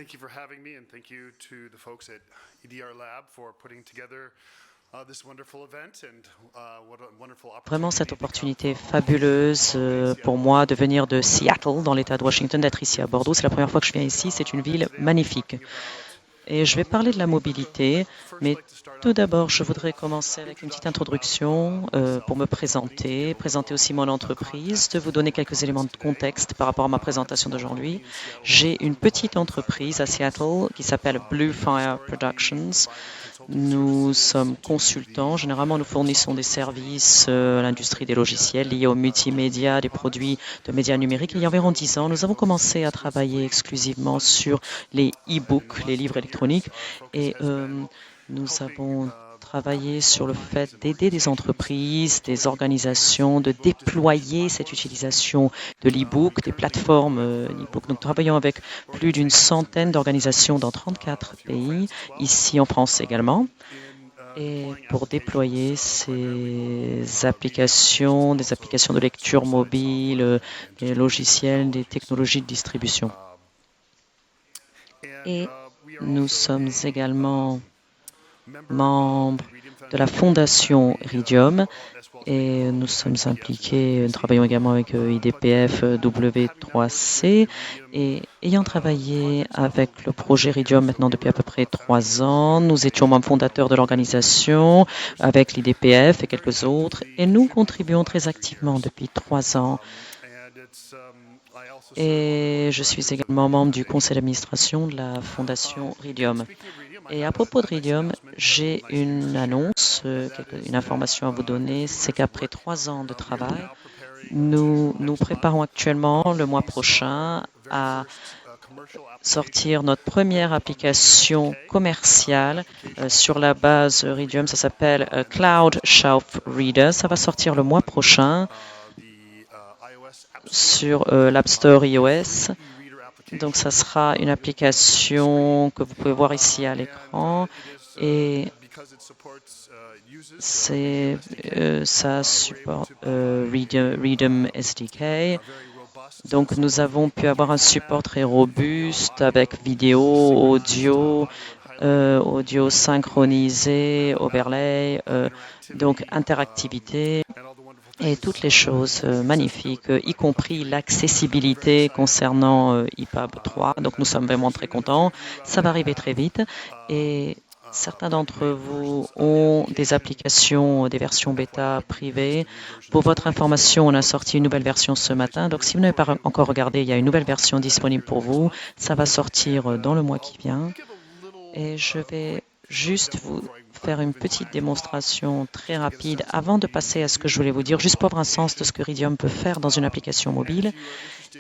Thank you for having me, and thank you to the folks at EDR Lab for putting together this wonderful event and what a wonderful Vraiment cette opportunity opportunité fabuleuse pour moi de venir de Seattle, dans l'État de Washington, d'être ici à Bordeaux. C'est la première fois que je viens ici. C'est une ville magnifique. Et je vais parler de la mobilité, mais tout d'abord, je voudrais commencer avec une petite introduction pour me présenter aussi mon entreprise, de vous donner quelques éléments de contexte par rapport à ma présentation d'aujourd'hui. J'ai une petite entreprise à Seattle qui s'appelle Blue Fire Productions. Nous sommes consultants. Généralement, nous fournissons des services à l'industrie des logiciels liés aux multimédia, des produits de médias numériques. Il y a environ 10 ans, nous avons commencé à travailler exclusivement sur les e-books, les livres électroniques, et nous avons travaillé sur le fait d'aider des entreprises, des organisations, de déployer cette utilisation de l'e-book, des plateformes e-book. Nous travaillons avec plus d'une centaine d'organisations dans 34 pays, ici en France également. Et pour déployer ces applications, des applications de lecture mobile, des logiciels, des technologies de distribution. Et nous sommes également membres de la fondation Iridium et nous sommes impliqués, nous travaillons également avec IDPF W3C et ayant travaillé avec le projet Iridium maintenant depuis à peu près 3 ans, nous étions membres fondateurs de l'organisation avec l'IDPF et quelques autres et nous contribuons très activement depuis 3 ans. Et je suis également membre du conseil d'administration de la fondation Iridium. Et à propos de Iridium, j'ai une annonce, une information à vous donner, c'est qu'après 3 ans de travail, nous nous préparons actuellement le mois prochain à sortir notre première application commerciale sur la base Iridium. Ça s'appelle Cloud Shelf Reader. Ça va sortir le mois prochain sur l'App Store iOS. Donc, ça sera une application que vous pouvez voir ici à l'écran et ça supporte Iridium SDK. Donc, nous avons pu avoir un support très robuste avec vidéo, audio, audio synchronisé, overlay, donc interactivité. Et toutes les choses magnifiques, y compris l'accessibilité concernant IPAB 3. Donc nous sommes vraiment très contents. Ça va arriver très vite. Et certains d'entre vous ont des applications, des versions bêta privées. Pour votre information, on a sorti une nouvelle version ce matin. Donc si vous n'avez pas encore regardé, il y a une nouvelle version disponible pour vous. Ça va sortir dans le mois qui vient. Et je vais juste vous faire une petite démonstration très rapide avant de passer à ce que je voulais vous dire, juste pour avoir un sens de ce que Iridium peut faire dans une application mobile.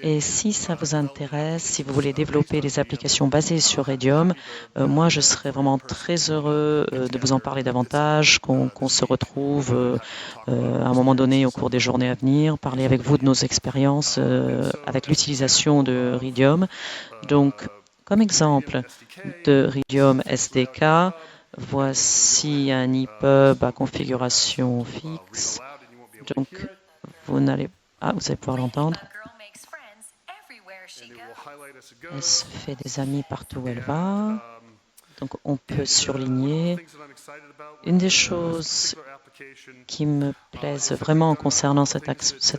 Et si ça vous intéresse, si vous voulez développer des applications basées sur Iridium, moi je serais vraiment très heureux de vous en parler davantage, qu'on se retrouve à un moment donné au cours des journées à venir, parler avec vous de nos expériences avec l'utilisation de Iridium. Donc, comme exemple de Iridium SDK, voici un EPUB à configuration fixe. Donc, vous allez pouvoir l'entendre. Elle se fait des amis partout où elle va. Donc, on peut surligner. Une des choses qui me plaisent vraiment concernant cette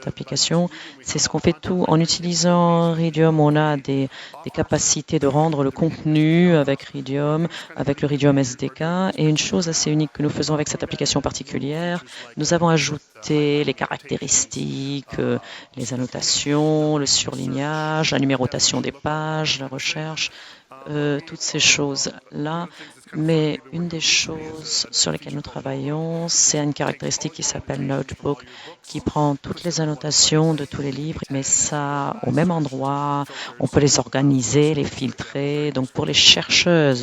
application, c'est ce qu'on fait tout. En utilisant Iridium, on a des capacités de rendre le contenu avec Iridium, avec le Iridium SDK. Et une chose assez unique que nous faisons avec cette application particulière, nous avons ajouté les caractéristiques, les annotations, le surlignage, la numérotation des pages, la recherche, toutes ces choses-là. Mais une des choses sur lesquelles nous travaillons, c'est une caractéristique qui s'appelle Notebook, qui prend toutes les annotations de tous les livres, mais ça au même endroit. On peut les organiser, les filtrer. Donc pour les chercheurs,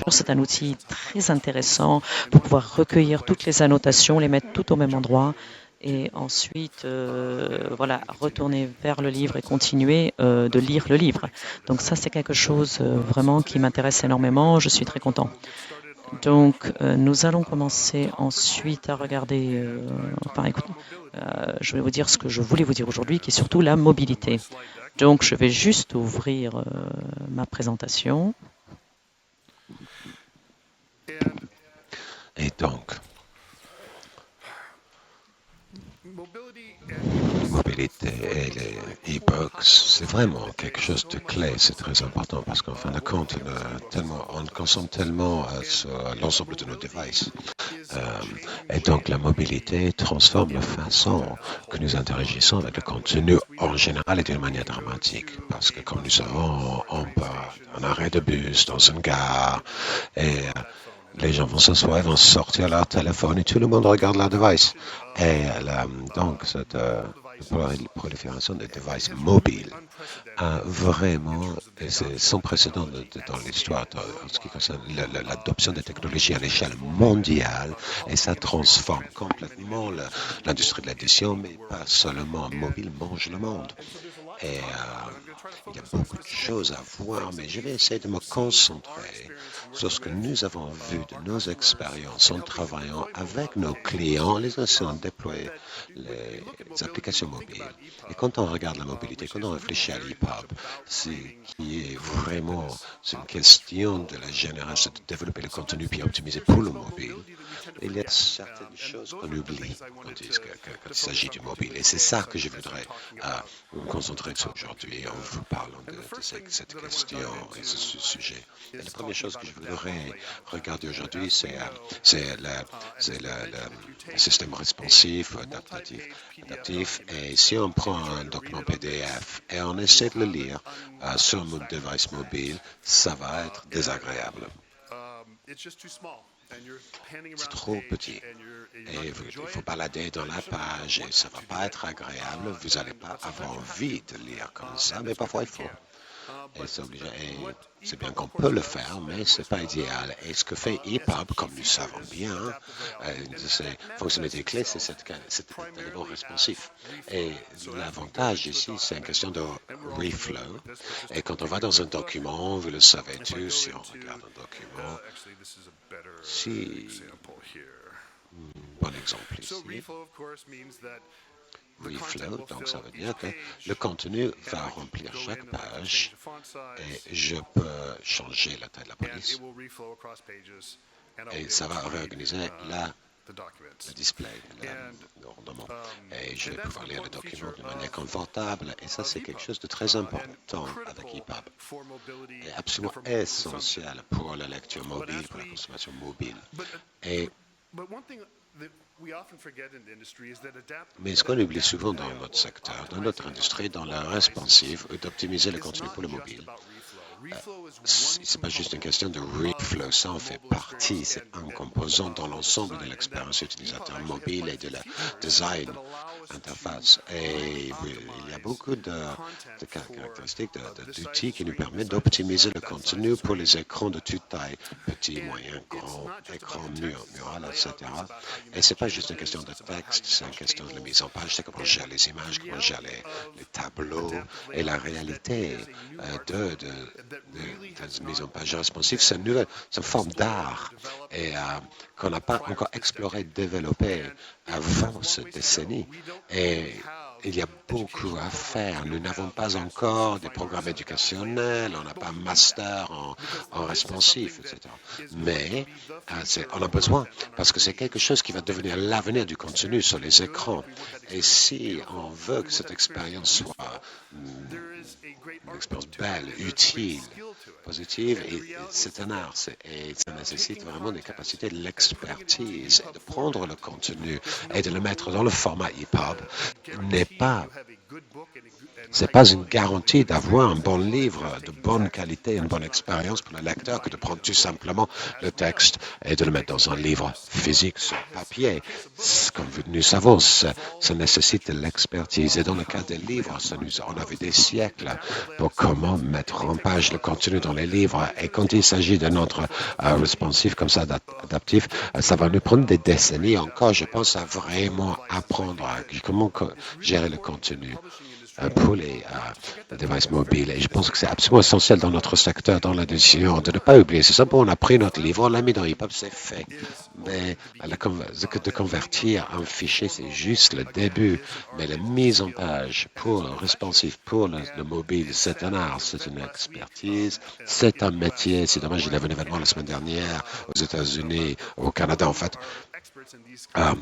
c'est un outil très intéressant pour pouvoir recueillir toutes les annotations, les mettre toutes au même endroit. Et ensuite, retourner vers le livre et continuer de lire le livre. Donc ça, c'est quelque chose vraiment qui m'intéresse énormément. Je suis très content. Donc, nous allons commencer ensuite à regarder, écoute, je vais vous dire ce que je voulais vous dire aujourd'hui, qui est surtout la mobilité. Donc, je vais juste ouvrir ma présentation. Et donc, mobilité et les e-books, c'est vraiment quelque chose de clé, c'est très important parce qu'en fin de compte, on consomme tellement sur l'ensemble de nos devices. Et donc la mobilité transforme la façon que nous interagissons avec le contenu en général et d'une manière dramatique. Parce que comme nous savons, on part en arrêt de bus, dans une gare, et les gens vont s'asseoir, ils vont sortir leur téléphone et tout le monde regarde leur device. Et donc cette prolifération des devices mobiles a vraiment, et c'est sans précédent dans l'histoire en ce qui concerne l'adoption des technologies à l'échelle mondiale, et ça transforme complètement l'industrie de l'édition, mais pas seulement mobile, mange le monde. Et il y a beaucoup de choses à voir, mais je vais essayer de me concentrer sur ce que nous avons vu de nos expériences en travaillant avec nos clients, les essayant de déployer les applications mobiles. Et quand on regarde la mobilité, quand on réfléchit à l'e-pub, c'est une question de la génération, de développer le contenu puis optimiser pour le mobile. Il y a certaines choses qu'on oublie quand il s'agit du mobile. Et c'est ça que je voudrais me concentrer sur aujourd'hui en vous parlant de cette question et ce sujet. Et la première chose que je voudrais regarder aujourd'hui, c'est le système responsif, adaptif. Et si on prend un document PDF et on essaie de le lire sur mon device mobile, ça va être désagréable. C'est trop petit et il faut balader dans la page et ça ne va pas être agréable. Vous n'allez pas avoir envie de lire comme ça, mais parfois il faut. Et c'est obligé. Et c'est bien qu'on peut le faire, mais ce n'est pas idéal. Et ce que fait EPUB, comme nous savons bien, ces fonctionnalités clés, c'est cet élément responsif. Et l'avantage ici, c'est une question de reflow. Et quand on va dans un document, vous le savez tous, si on regarde un document, bon exemple ici. Reflow, donc ça veut dire que le contenu va remplir chaque page et je peux changer la taille de la police et ça va réorganiser le display, l'ornement. Et je vais pouvoir lire le document de manière confortable et ça c'est quelque chose de très important avec EPUB et absolument essentiel pour la lecture mobile, pour la consommation mobile. Mais ce qu'on oublie souvent dans notre secteur, dans notre industrie, dans la responsive, est d'optimiser le contenu pour le mobile. Ce n'est pas juste une question de reflow, ça en fait partie, c'est un composant dans l'ensemble de l'expérience utilisateur mobile et de la design interface. Et il y a beaucoup de caractéristiques, d'outils qui nous permettent d'optimiser le contenu pour les écrans de toute taille, petit, moyen, grand, écran, mural, etc. Et ce n'est pas juste une question de texte, c'est une question de la mise en page, c'est comment gérer les images, comment gérer les tableaux. Et la réalité de mise en page responsive, c'est une forme d'art et qu'on n'a pas encore exploré, développé avant cette décennie. Et il y a beaucoup à faire. Nous n'avons pas encore des programmes éducationnels, on n'a pas un master en responsif, etc. Mais on a besoin parce que c'est quelque chose qui va devenir l'avenir du contenu sur les écrans. Et si on veut que cette expérience soit une expérience belle, utile, positive, et c'est un art, et ça nécessite vraiment des capacités de l'expertise, et de prendre le contenu et de le mettre dans le format EPUB c'est pas une garantie d'avoir un bon livre de bonne qualité, une bonne expérience pour le lecteur que de prendre tout simplement le texte et de le mettre dans un livre physique sur papier. Comme nous savons, ça nécessite de l'expertise. Et dans le cas des livres, on avait des siècles pour comment mettre en page le contenu dans les livres. Et quand il s'agit d'un autre responsif comme ça, adaptif, ça va nous prendre des décennies encore, je pense, à vraiment apprendre comment gérer le contenu. pour les devices mobiles. Et je pense que c'est absolument essentiel dans notre secteur, dans la décision, de ne pas oublier. C'est simple, on a pris notre livre, on l'a mis dans EPUB, c'est fait. Mais de convertir un fichier, c'est juste le début. Mais la mise en page pour le responsive, pour le mobile, c'est un art, c'est une expertise, c'est un métier. C'est dommage, il y avait un événement la semaine dernière aux États-Unis, au Canada en fait,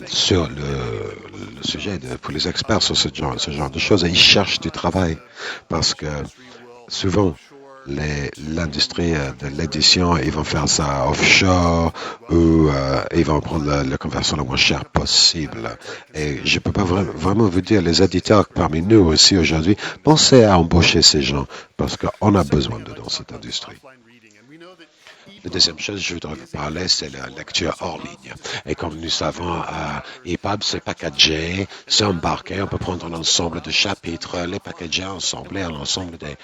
sur le sujet pour les experts sur ce genre de choses. Et ils cherchent du travail parce que souvent, l'industrie de l'édition, ils vont faire ça offshore ou ils vont prendre la conversion la moins chère possible. Et je ne peux pas vraiment vous dire, les éditeurs parmi nous aussi aujourd'hui, pensez à embaucher ces gens parce qu'on a besoin d'eux dans cette industrie. La deuxième chose que je voudrais vous parler, c'est la lecture hors ligne. Et comme nous savons, EPUB, c'est packagé, c'est embarqué, on peut prendre un ensemble de chapitres, les packager ensemble, et l'ensemble des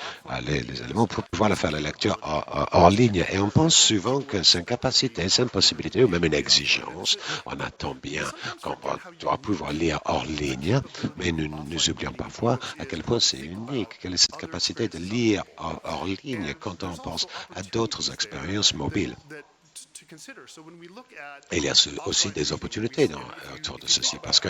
les éléments pour pouvoir faire la lecture hors ligne. Et on pense souvent que c'est une capacité, c'est une possibilité ou même une exigence. On attend bien qu'on doit pouvoir lire hors ligne, mais nous oublions parfois à quel point c'est unique, quelle est cette capacité de lire hors ligne quand on pense à d'autres expériences mobiles. Il y a aussi des opportunités autour de ceci, parce que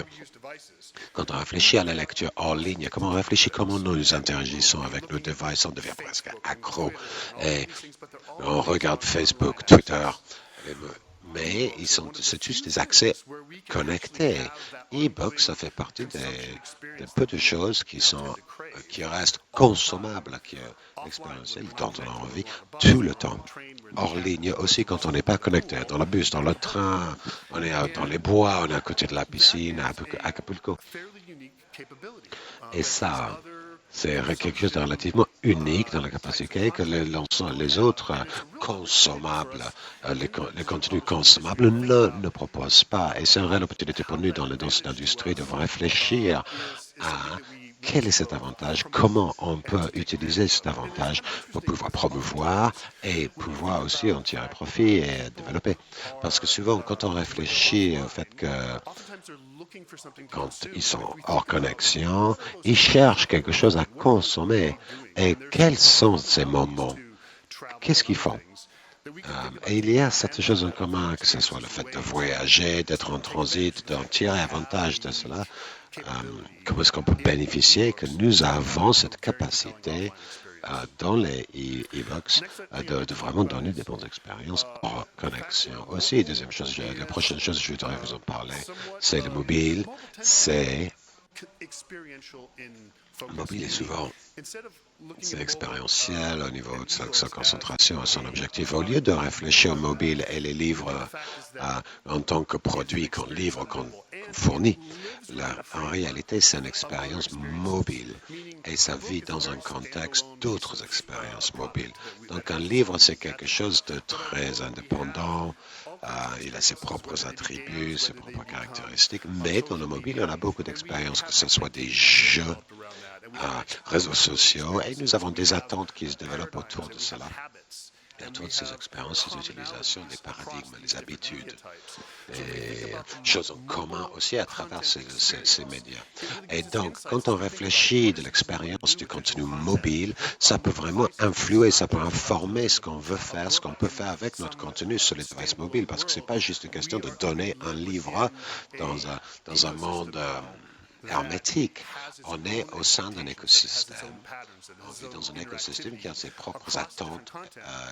quand on réfléchit à la lecture hors ligne, comment on réfléchit comment nous interagissons avec nos devices, on devient presque accro. Et on regarde Facebook, Twitter, mais c'est juste des accès connectés. E-book, ça fait partie des peu de choses qui restent consommables, qui est expérientielles, dont on a envie tout le temps. Hors ligne aussi, quand on n'est pas connecté, dans le bus, dans le train, on est dans les bois, on est à côté de la piscine, à Acapulco. Et ça, c'est quelque chose de relativement unique dans la capacité que les autres consommables, les contenus consommables ne proposent pas. Et c'est une réelle opportunité pour nous dans cette industrie de réfléchir à quel est cet avantage, comment on peut utiliser cet avantage pour pouvoir promouvoir et pouvoir aussi en tirer profit et développer. Parce que souvent, quand on réfléchit au fait que quand ils sont hors connexion, ils cherchent quelque chose à consommer. Et quels sont ces moments? Qu'est-ce qu'ils font? Et il y a cette chose en commun, que ce soit le fait de voyager, d'être en transit, d'en tirer avantage de cela. Comment est-ce qu'on peut bénéficier que nous avons cette capacité dans les e-books de vraiment donner des bonnes expériences hors connexion. Aussi, deuxième chose, la prochaine chose que je voudrais vous en parler, c'est le mobile. Le mobile est souvent c'est expérientiel au niveau de sa concentration et son objectif. Au lieu de réfléchir au mobile et les livres en tant que produit qu'on livre, qu'on fournit, en réalité, c'est une expérience mobile et ça vit dans un contexte d'autres expériences mobiles. Donc, un livre, c'est quelque chose de très indépendant. Il a ses propres attributs, ses propres caractéristiques, mais dans le mobile, on a beaucoup d'expériences, que ce soit des jeux, réseaux sociaux, et nous avons des attentes qui se développent autour de cela. Et autour de ces expériences, ces utilisations, des paradigmes, les habitudes, des choses en commun aussi à travers ces médias. Et donc, quand on réfléchit de l'expérience du contenu mobile, ça peut vraiment influer, ça peut informer ce qu'on veut faire, ce qu'on peut faire avec notre contenu sur les devices mobiles, parce que ce n'est pas juste une question de donner un livre dans un monde hermétique. On est au sein d'un écosystème. On vit dans un écosystème qui a ses propres attentes,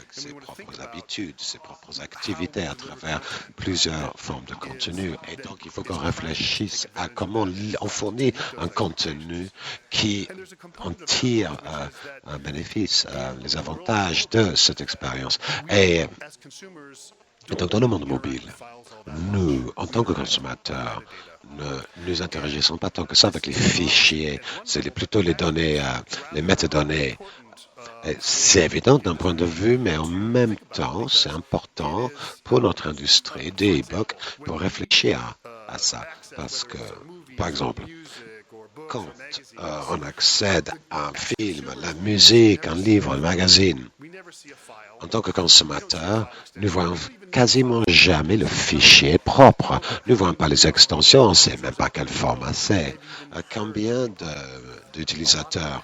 ses propres habitudes, ses propres activités à travers plusieurs formes de contenu. Et donc, il faut qu'on réfléchisse à comment on fournit un contenu qui en tire un bénéfice, les avantages de cette expérience. Et donc, dans le monde mobile, nous, en tant que consommateurs, ne nous interagissons pas tant que ça avec les fichiers, c'est plutôt les données, les métadonnées. C'est évident d'un point de vue, mais en même temps, c'est important pour notre industrie des e-books pour réfléchir à ça. Parce que, par exemple, quand on accède à un film, la musique, un livre, un magazine, En tant que consommateur, nous voyons quasiment jamais le fichier propre. Nous ne voyons pas les extensions, on ne sait même pas quel format c'est. Combien d'utilisateurs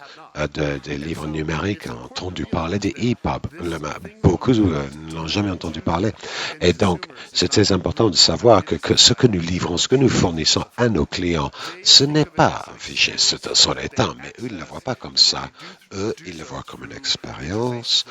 des livres numériques ont entendu parler des EPUB? Beaucoup ne l'ont jamais entendu parler. Et donc, c'est très important de savoir que ce que nous livrons, ce que nous fournissons à nos clients, ce n'est pas un fichier, c'est son état, mais eux, ils ne le voient pas comme ça. Eux, ils le voient comme une expérience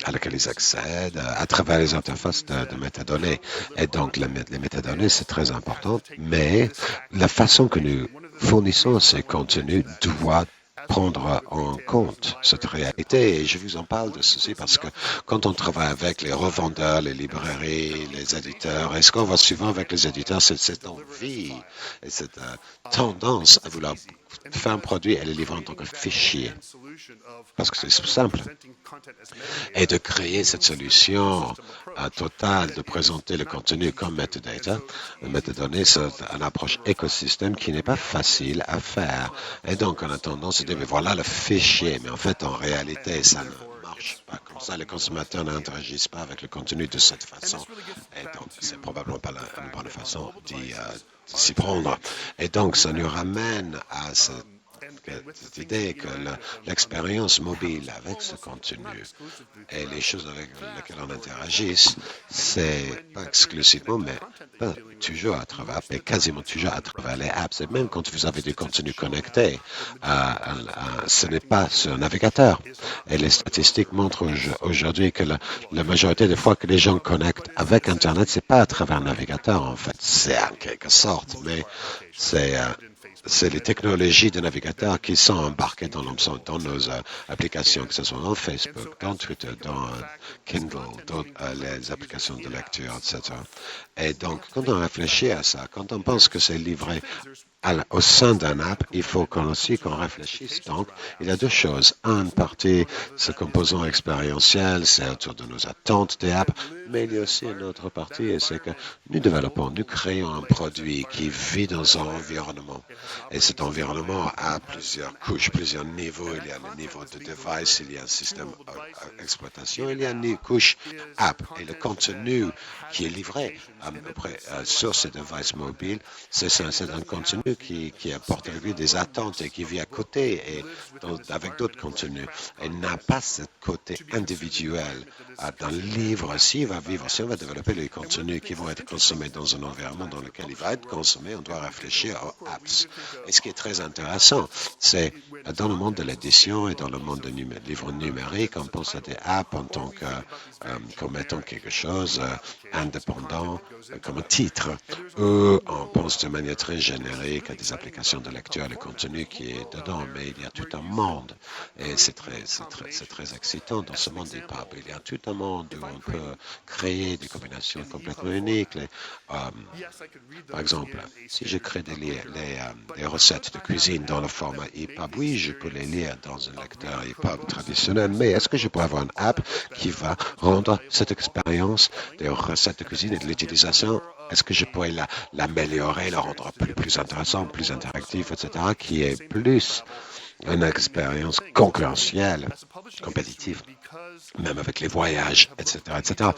à laquelle ils accèdent à travers les interfaces de métadonnées. Et donc, les métadonnées, c'est très important, mais la façon que nous fournissons ces contenus doit prendre en compte cette réalité. Et je vous en parle de ceci parce que quand on travaille avec les revendeurs, les librairies, les éditeurs, et ce qu'on voit souvent avec les éditeurs, c'est cette envie et cette tendance à vouloir faire un produit et le livrer en tant que fichier. Parce que c'est simple. Et de créer cette solution totale de présenter le contenu comme metadata. Le métadonnées, c'est une approche écosystème qui n'est pas facile à faire. Et donc, on a tendance à dire, mais voilà le fichier. Mais en fait, en réalité, ça ne marche pas comme ça. Les consommateurs n'interagissent pas avec le contenu de cette façon. Et donc, c'est probablement pas la bonne façon s'y prendre. Et donc, ça nous ramène à cette idée que l'expérience mobile avec ce contenu et les choses avec lesquelles on interagisse, c'est pas exclusivement, mais pas toujours à travers, mais quasiment toujours à travers les apps. Et même quand vous avez du contenu connecté, ce n'est pas sur un navigateur. Et les statistiques montrent aujourd'hui que la majorité des fois que les gens connectent avec Internet, c'est pas à travers un navigateur, en fait. C'est en quelque sorte, mais c'est les technologies de navigateur qui sont embarquées dans nos applications, que ce soit dans Facebook, dans Twitter, dans Kindle, dans les applications de lecture, etc. Et donc, quand on réfléchit à ça, quand on pense que c'est livré au sein d'un app, il faut qu'on réfléchisse. Donc, il y a deux choses. Une partie, ce composant expérientiel, c'est autour de nos attentes des apps, mais il y a aussi une autre partie, et c'est que nous créons un produit qui vit dans un environnement. Et cet environnement a plusieurs couches, plusieurs niveaux. Il y a le niveau de device, il y a un système d'exploitation, il y a une couche app. Et le contenu qui est livré sur ces devices mobiles, c'est un contenu qui apporte avec lui des attentes et qui vit à côté et avec d'autres contenus. Et n'a pas ce côté individuel. Dans le livre, si on va développer les contenus qui vont être consommés dans un environnement dans lequel il va être consommé, on doit réfléchir aux apps. Et ce qui est très intéressant, c'est dans le monde de l'édition et dans le monde des livres numériques, on pense à des apps en tant comme étant quelque chose indépendant, comme un titre, ou on pense de manière très générique à des applications de lecture, le contenu qui est dedans, mais il y a tout un monde, et c'est très excitant dans ce monde EPUB. Il y a tout un monde où on peut créer des combinations complètement uniques. Par exemple, si je crée des recettes de cuisine dans le format EPUB, oui, je peux les lire dans un lecteur EPUB traditionnel, mais est-ce que je peux avoir une app qui va rendre cette expérience des recettes de cuisine et de l'utilisation, est-ce que je pourrais l'améliorer, la rendre plus intéressante, plus interactive, etc., qui est plus une expérience concurrentielle, compétitive, même avec les voyages, etc., etc.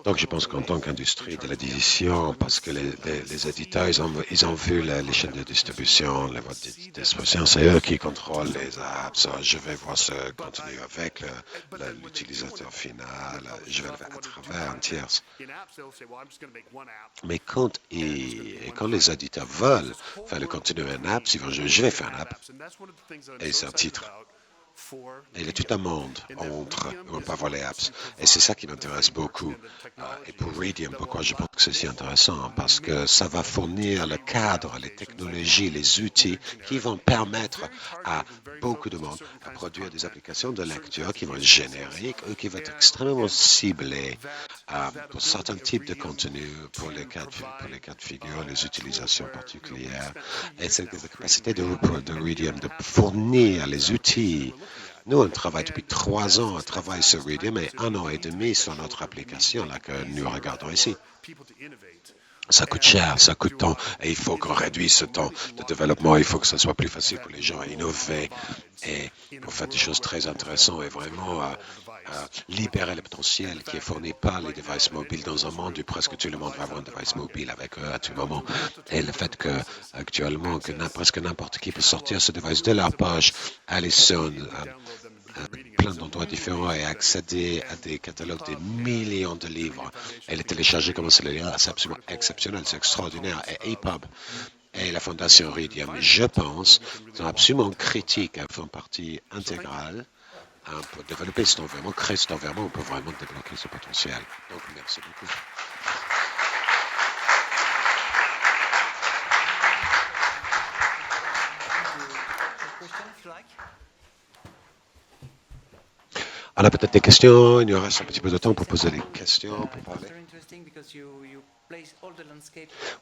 Donc, je pense qu'en tant qu'industrie de l'édition, parce que les éditeurs, ils ont vu les chaînes de distribution, les voies de distribution, c'est eux qui contrôlent les apps. Je vais voir ce contenu avec l'utilisateur final, je vais le faire à travers un tierce. Mais quand les éditeurs veulent faire le contenu en app, ils vont dire, je vais faire une app, et c'est un titre. Et il y a tout un monde entre où on peut avoir les apps. Et c'est ça qui m'intéresse beaucoup. Et pour Radium, pourquoi je pense que c'est si intéressant? Parce que ça va fournir le cadre, les technologies, les outils qui vont permettre à beaucoup de monde à produire des applications de lecture qui vont être génériques ou qui vont être extrêmement ciblées pour certains types de contenus, pour les cas de figure, les utilisations particulières. Et c'est la capacité de Radium de fournir les outils. Nous, on travaille depuis 3 ans, on travaille sur Radium et 1 an et demi sur notre application là, que nous regardons ici. Ça coûte cher, ça coûte temps, et il faut qu'on réduise ce temps de développement. Il faut que ça soit plus facile pour les gens à innover et pour faire des choses très intéressantes et vraiment libérer le potentiel qui est fourni par les devices mobiles dans un monde où presque tout le monde va avoir un device mobile avec eux à tout moment. Et le fait que actuellement que presque n'importe qui peut sortir ce device de leur poche, aller sur plein d'endroits différents et accéder à des catalogues de millions de livres et les télécharger comme cellulaire, c'est absolument exceptionnel, c'est extraordinaire. Et EPUB et la Fondation Iridium, je pense, sont absolument critiques et font partie intégrale pour développer cet environnement, créer cet environnement, on peut vraiment débloquer ce potentiel. Donc, merci beaucoup. On a peut-être des questions, il nous reste un petit peu de temps pour poser des questions, pour parler.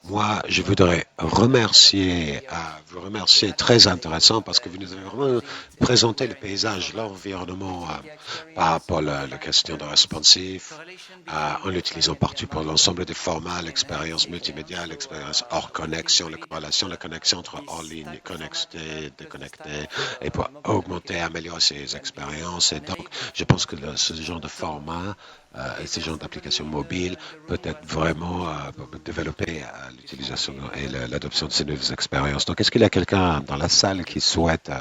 Moi, je voudrais vous remercier très intéressant parce que vous nous avez vraiment présenté le paysage, l'environnement par rapport à la question de responsive, en l'utilisant partout pour l'ensemble des formats, l'expérience multimédia, l'expérience hors connexion, la corrélation, la connexion entre hors ligne, connecté, déconnecté, et pour augmenter, améliorer ces expériences. Et donc, je pense que ce genre de format et ce genre d'application mobile peut être vraiment développer l'utilisation et l'adoption de ces nouvelles expériences. Donc, est-ce qu'il y a quelqu'un dans la salle qui souhaite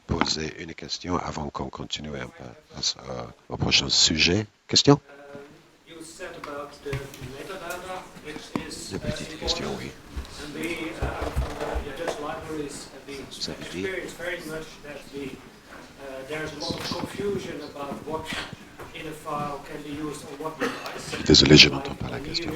poser une question avant qu'on continue un peu au prochain sujet? Question? Une petite question, oui. Vous avez dit? Désolé, je n'entends pas la question.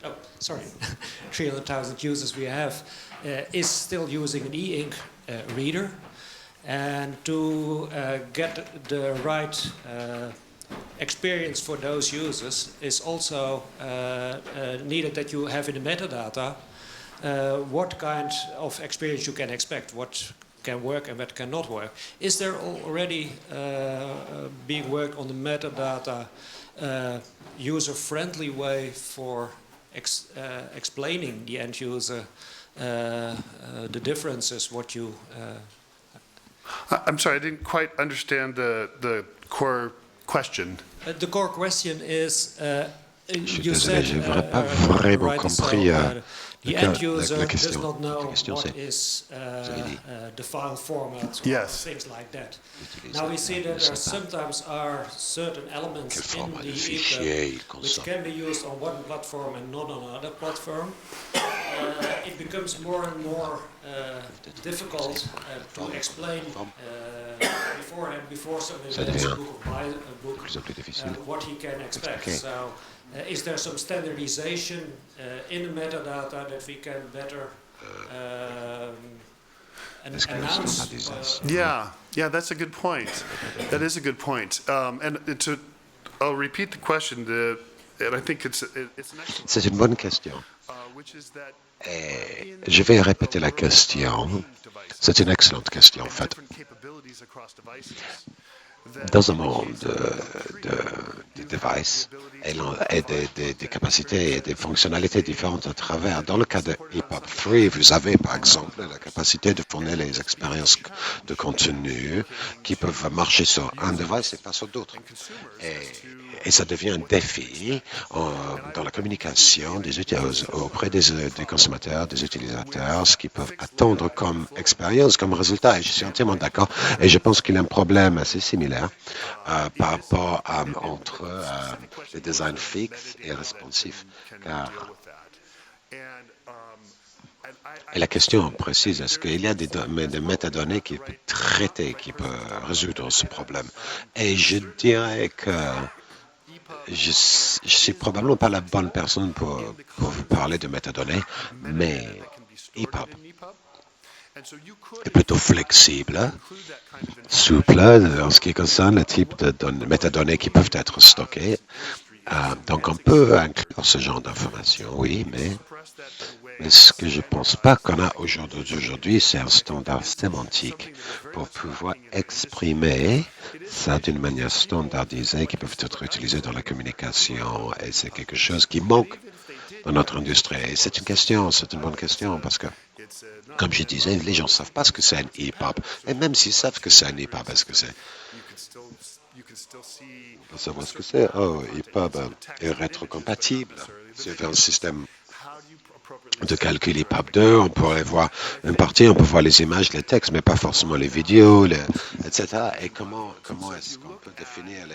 Oh, sorry, 300,000 users we have is still using an e-ink reader, and to get the right experience for those users is also needed that you have in the metadata what kind of experience you can expect, what can work and what cannot work. Is there already being worked on the metadata user-friendly way for explaining the end user the differences, what you... I'm sorry, I didn't quite understand the core question. The core question is, you said, the end user does not know what is the file format or things like that. Now we see that there sometimes are certain elements in the EPUB which can be used on one platform and not on another platform. It becomes more and more difficult to explain beforehand, before somebody buys a book or buys a book, what he can expect. So, is there some standardization in the metadata that we can better announce? Yeah, that's a good point. That is a good point. I'll repeat the question, and I think it's an excellent. C'est une bonne question. Et je vais répéter la question. C'est une excellente question, en fait. Dans un monde de devices et des capacités et des fonctionnalités différentes à travers, dans le cas de EPUB Free, vous avez par exemple la capacité de fournir les expériences de contenu qui peuvent marcher sur un device et pas sur d'autres. Et ça devient un défi dans la communication auprès des consommateurs, des utilisateurs, ce qu'ils peuvent attendre comme expérience, comme résultat. Et je suis entièrement d'accord. Et je pense qu'il y a un problème assez similaire par rapport entre les designs fixes et responsifs. Et la question précise, est-ce qu'il y a des métadonnées qui peuvent traiter, qui peuvent résoudre ce problème? Et je dirais que je suis probablement pas la bonne personne pour vous parler de métadonnées, mais EPUB est plutôt flexible, souple en ce qui concerne le type de métadonnées qui peuvent être stockées. Donc on peut inclure ce genre d'informations, oui, mais Mais ce que je ne pense pas qu'on a aujourd'hui, c'est un standard sémantique pour pouvoir exprimer ça d'une manière standardisée qui peut être utilisée dans la communication. Et c'est quelque chose qui manque dans notre industrie. Et c'est une bonne question, parce que, comme je disais, les gens ne savent pas ce que c'est un hip-hop. Et même s'ils savent que c'est un hip-hop, est-ce que c'est... On peut savoir ce que c'est. Oh, hip-hop est rétrocompatible. C'est un système de calcul hip-hop 2, on pourrait voir une partie, on peut voir les images, les textes, mais pas forcément les vidéos, etc. Et comment est-ce qu'on peut définir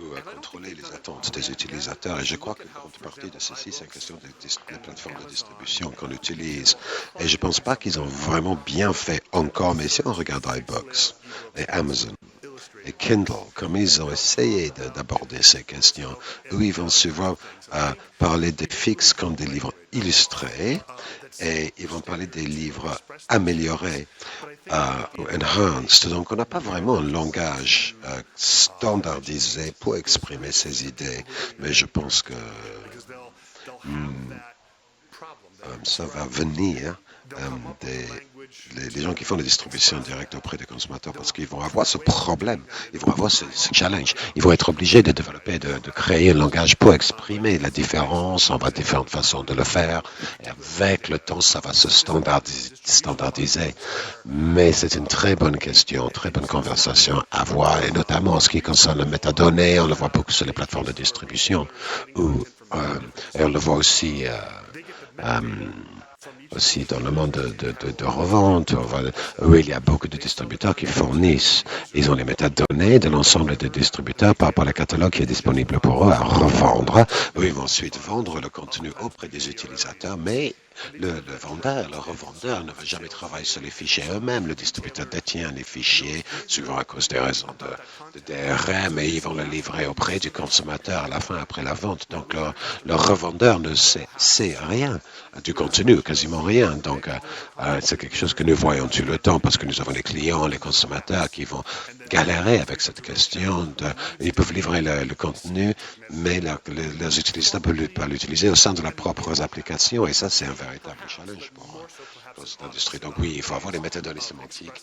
ou contrôler les attentes des utilisateurs? Et je crois qu'une grande partie de ceci, c'est une question des plateformes de distribution qu'on utilise. Et je ne pense pas qu'ils ont vraiment bien fait encore, mais si on regarde iBooks et Amazon et Kindle, comme ils ont essayé d'aborder ces questions, où ils vont souvent parler des fixes comme des livres illustrés, et ils vont parler des livres améliorés, ou enhanced. Donc, on n'a pas vraiment un langage standardisé pour exprimer ces idées, mais je pense que ça va venir les gens qui font la distribution directe auprès des consommateurs, parce qu'ils vont avoir ce problème, ils vont avoir ce challenge. Ils vont être obligés de développer, de créer un langage pour exprimer la différence. On va différentes façons de le faire. Et avec le temps, ça va se standardiser. Mais c'est une très bonne question, très bonne conversation à avoir, et notamment en ce qui concerne la métadonnée. On le voit beaucoup sur les plateformes de distribution, et on le voit aussi dans le monde de revente, où il y a beaucoup de distributeurs qui fournissent, ils ont les métadonnées de l'ensemble des distributeurs par rapport à la catalogue qui est disponible pour eux à revendre, où ils vont ensuite vendre le contenu auprès des utilisateurs, mais le revendeur ne va jamais travailler sur les fichiers eux-mêmes. Le distributeur détient les fichiers, souvent à cause des raisons de DRM, et ils vont le livrer auprès du consommateur à la fin, après la vente. Donc, le revendeur ne sait rien du contenu, quasiment rien. Donc, c'est quelque chose que nous voyons tout le temps, parce que nous avons les clients, les consommateurs qui vont galérer avec cette question. Ils peuvent livrer le contenu, mais leurs utilisateurs ne peuvent pas l'utiliser au sein de leurs propres applications, et ça, c'est un véritable challenge pour cette industrie. Donc oui, il faut avoir des métadonnées sémantiques.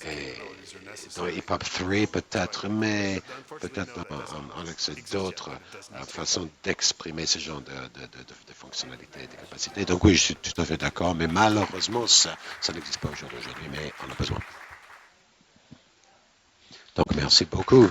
Et dans Hip-Hop 3 peut-être, mais peut-être on accède d'autres façons d'exprimer ce genre de fonctionnalités, de capacités. Donc oui, je suis tout à fait d'accord, mais malheureusement, ça n'existe pas aujourd'hui, mais on a besoin. Donc merci beaucoup.